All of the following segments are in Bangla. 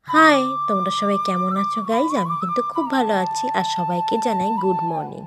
হাই, তোমরা সবাই কেমন আছো গাইজ? আমি কিন্তু খুব ভালো আছি আর সবাইকে জানাই গুড মর্নিং।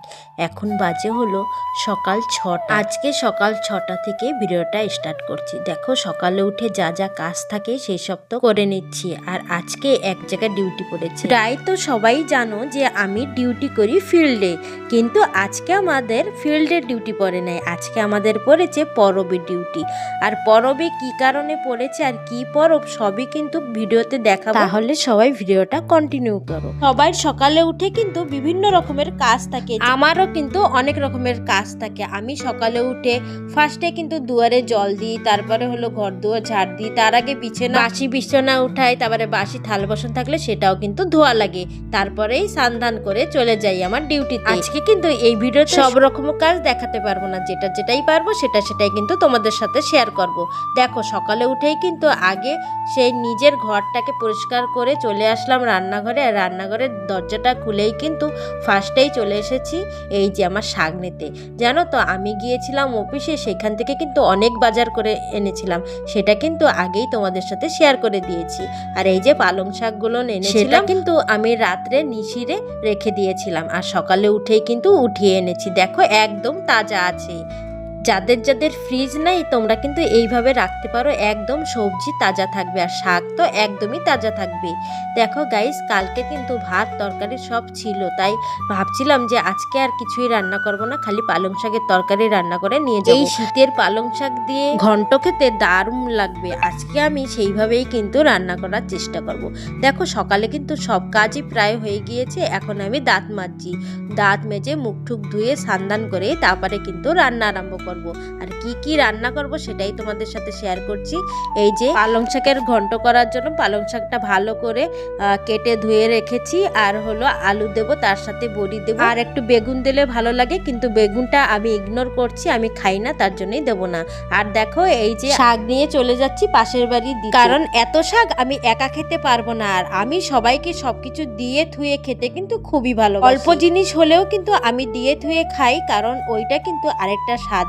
এখন বাজে হলো সকাল 6টা। আজকে সকাল 6টা থেকে ভিডিওটা স্টার্ট করছি। দেখো সকালে উঠে যা যা কাজ থাকে সেই সব তো করে নিচ্ছি। আর আজকে এক জায়গায় ডিউটি পড়েছি। প্রায় তো সবাই জানো যে আমি ডিউটি করি ফিল্ডে, কিন্তু আজকে আমাদের ফিল্ডের ডিউটি পড়ে নাই, আজকে আমাদের পড়েছে পরবের ডিউটি। আর পরবে কি কারণে পড়েছে আর কি পরব সবই কিন্তু ভিডিওতে দেখাবো, তাহলে সবাই ভিডিওটা কন্টিনিউ করো। সবাই সকালে উঠে কিন্তু বিভিন্ন রকমের কাজ থাকে, আমারও কিন্তু অনেক রকমের কাজ থাকে। আমি সকালে উঠে ফার্স্টে কিন্তু দুয়ারে জল দিই, তারপরে হলো ঘর দুয়ার ঝাড় দিই, তার আগে বাসি বিছানা উঠাই, তারপরে বাসি থাল বাসন থাকলে সেটাও কিন্তু ধোয়া লাগে, তারপরেই স্নান করে চলে যাই আমার ডিউটিতে। আজকে কিন্তু এই ভিডিওতে সব রকম কাজ দেখাতে পারবো না, যেটাই পারবো সেটাই কিন্তু তোমাদের সাথে শেয়ার করব। দেখো সকালে উঠেই কিন্তু আগে সেই নিজের ঘরটাকে পরিষ্কার করে চলে আসলাম রান্নাঘরে, আর রান্নাঘরের দরজাটা খুলেই কিন্তু ফার্স্টেই চলে এসেছি এই যে আমার শাক নিতে। জানো তো আমি গিয়েছিলাম অফিসে, সেখান থেকে কিন্তু অনেক বাজার করে এনেছিলাম, সেটা কিন্তু আগেই তোমাদের সাথে শেয়ার করে দিয়েছি। আর এই যে পালং শাকগুলো এনেছিলাম কিন্তু আমি রাত্রে নিশিরে রেখে দিয়েছিলাম, আর সকালে উঠেই কিন্তু উঠিয়ে এনেছি। দেখো একদম তাজা আছে। যাদের যাদের ফ্রিজ নাই তোমরা কিন্তু এইভাবে রাখতে পারো, একদম সবজি তাজা থাকবে আর শাক তো একদমই তাজা থাকবে। দেখো গাইস, কালকে কিন্তু ভাত তরকারি সব ছিল, তাই ভাবছিলাম যে আজকে আর কিছুই রান্না করব না, খালি পালং শাকের তরকারি রান্না করে নিয়ে যাবো। এই শীতের পালং শাক দিয়ে ঘন্ট খেতে দারুণ লাগবে, আজকে আমি সেইভাবেই কিন্তু রান্না করার চেষ্টা করব। দেখো সকালে কিন্তু সব কাজই প্রায় হয়ে গিয়েছে, এখন আমি দাঁত মাজছি, দাঁত মেজে মুখ টুক ধুয়ে স্নান করে তারপরে কিন্তু রান্না আরম্ভ করব। আর কি রান্না করব সেটাই তোমাদের সাথে শেয়ার করছি। এই যে পালং শাকের ঘন্ট করার জন্য পালং শাকটা ভালো করে কেটে ধুয়ে রেখেছি, আর হলো আলু দেব, তার সাথে বড়ি দেব, আর একটু বেগুন দিলে ভালো লাগে, কিন্তু বেগুনটা আমি ইগনোর করছি, আমি খাই না, তার জন্যই দেব না। আর দেখো এই যে শাক নিয়ে চলে যাচ্ছি পাশের বাড়ি দিতে, কারণ এত শাক আমি একা খেতে পারবো না, আর আমি সবাইকে সবকিছু দিয়ে থুয়ে খেতে কিন্তু খুবই ভালো। অল্প জিনিস হলেও কিন্তু আমি দিয়ে থুয়ে খাই, কারণ ওইটা কিন্তু আরেকটা স্বাদ।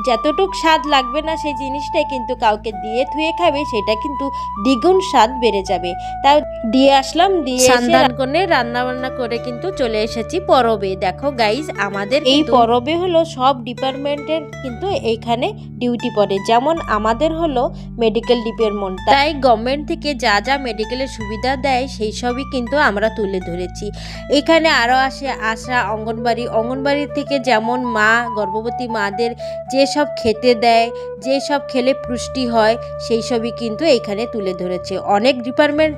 যতটুক স্বাদ লাগবে না সেই জিনিসটাই কিন্তু কাউকে দিয়ে থুয়ে খাবে, সেটা কিন্তু দ্বিগুণ স্বাদ বেড়ে যাবে। তাও দিয়ে আসলাম, দিয়ে স্নান করে রান্না বান্না করে কিন্তু চলে এসেছি পরবে। দেখো গাইজ, আমাদের এই পরবে হলো সব ডিপার্টমেন্টের কিন্তু এইখানে ডিউটি পড়ে, যেমন আমাদের হলো মেডিকেল ডিপার্টমেন্ট, তাই গভর্নমেন্ট থেকে যা যা মেডিকেলের সুবিধা দেয় সেই সবই কিন্তু আমরা তুলে ধরেছি। এখানে আরও আসে আশা, অঙ্গনবাড়ি থেকে যেমন মা গর্ভবতী মাদের যেসব খেতে দেয়, যেসব খেলে পুষ্টি হয় সেই সবই কিন্তু এইখানে তুলে ধরেছে। অনেক ডিপার্টমেন্ট